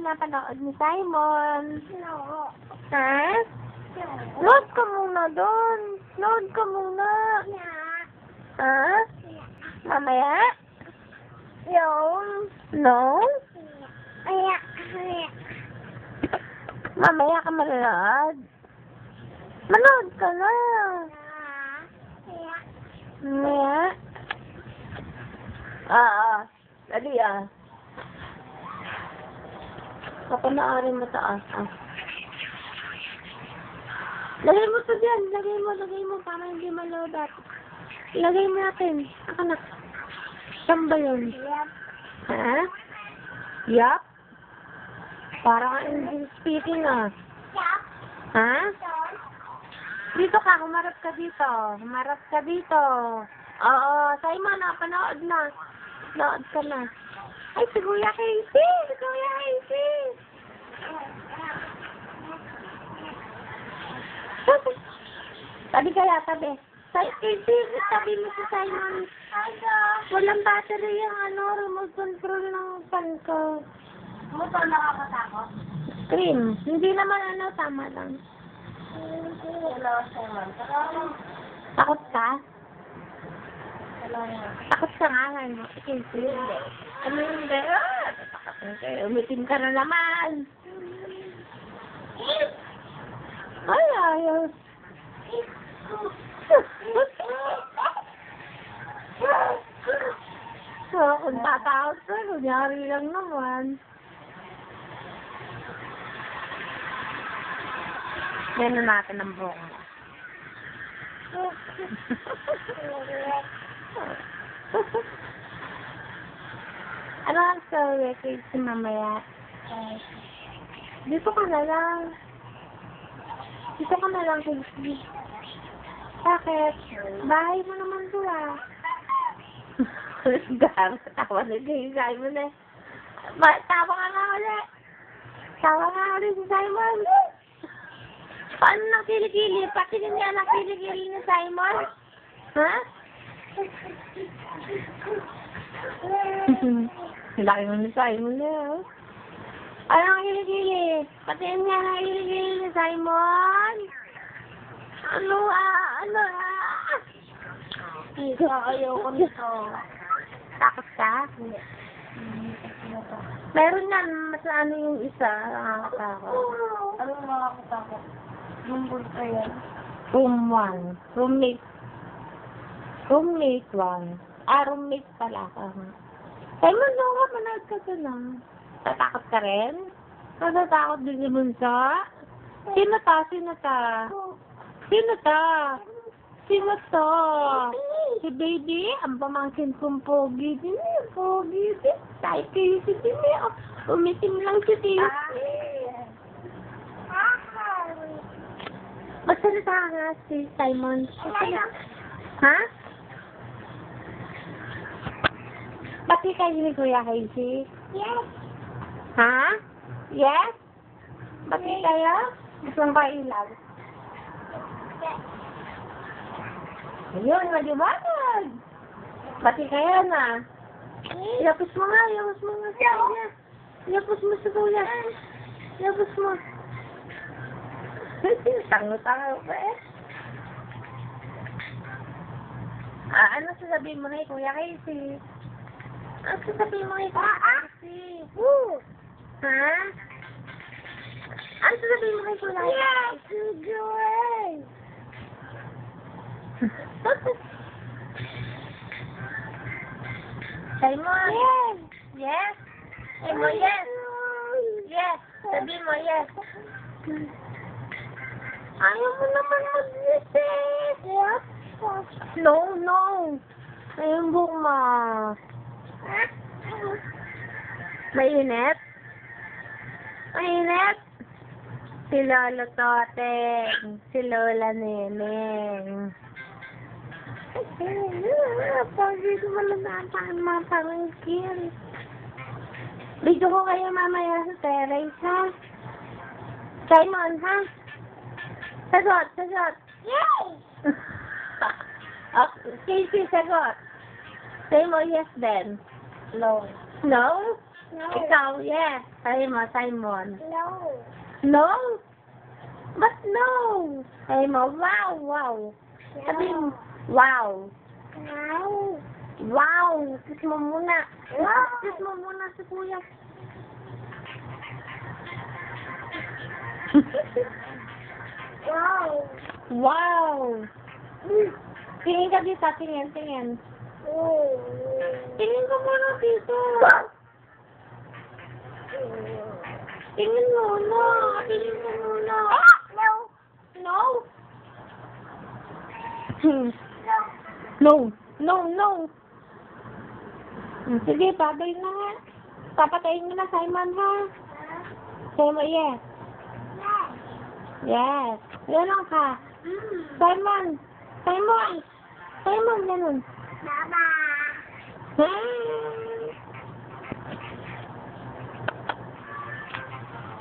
pinapanood ni Simon? No. Ha? No. Load ka muna doon. Load ka muna. Yeah. Ha? Mamaya? Yung. No? Ayak. Ayak. Mamaya ka manood. Manood ka na. Ayak. Mamaya? Dali Papanaarin mo taas. Lagay mo to dyan. Lagay mo para hindi malobat. Lagay mo natin. Anak. Saan ba yun? Yep. Ha? Yup? Parang English speaking Yep. Ha? Dito ka. Humarap ka dito. Oo. Simon, panood na. Panood ka na. Ay, si Kuya Casey! Tabi kaya, tabi. Casey, tabi mo si Simon. Walang battery yung remote control ng pan ko. Motor nakakatakot. Screen. Hindi naman tama lang. Hello, Simon. Takot ka? Hello. Takot ka nga, Casey. Ano hindi? Umitim ka na naman. Ay, ayos. So, kung tatakot ka, kunyari lang naman. Yan na natin ang buhok mo. Ano ang story kay si mamaya? Dito ka na lang. Casey. Bakit? Bahay mo naman to Tawa na kay Simon eh. Tawa nga ulit si Simon. Paano nang kilikili? Patingin niya ang kilikili ni Simon? Ha? Laki mo ni Simon eh. Ano ang kilikili? Patingin niya ang kilikili ni Simon? Ayaw ko nito. Takot ka? Meron yan, mas yung isa, nakakatakot. Anong nakakatakot? Numbol ka yan. Room 1. Roommate 1. Roommate pala ka. Simon, manood ka na. Tatakot ka rin? Natatakot din si Bunso? Sino ta? Sino to? Si Baby? Ang pamangkin kong pogi din eh. Pogi din. Tayo Casey din eh. Umitim lang si Casey. Magsalita nga si Simon. Ha? Pati kayo ni Kuya Casey? Yes. Ha? Yes? Pati kayo? Gusto mo ba ilaw? Ayun, maliwanag. Pati kayo na. Yapos mo nga. Yapos mo si Kuya. Yapos mo. Tango-tango pa eh. Ano sasabihin mo na Kuya Casey? Ano sasabihin mo kay Kuya Casey? Ha? Ano sasabihin mo kay Kuya Casey? Yes, you do it. Simon? Yes. Yes? Say mo yes. Yes. Sabihin mo yes. Ayaw mo naman mag-resist. Yes. No. Ayun buma. Mainit? Si Lolo Toteng. Si Lola Neneng. Pag dito malalaman mga pangkin. Video ko kayo mamaya sa terrace, ha? Simon, ha? Sagot. Yay! Casey, sagot. Say mo yes then. No. No? No. Ikaw, yes. Sabi mo, Simon. No. No? But no. Sabi mo, wow, wow. Sabi mo, wow. No. Wow. Kiss mo muna. Wow. Kiss mo muna si kuya. Wow. Wow. Tingin ka dito, tingin, tingin. Tingin ko muna dito. Tingin muna. Tingin mo muna. No. No. No. No, no. Sige, babay na nga. Papatayin mo na, Simon, ha? Say mo, yes. Yes. Ganun ka. Simon. Simon. Simon, ganun. Bye-bye. Hmm.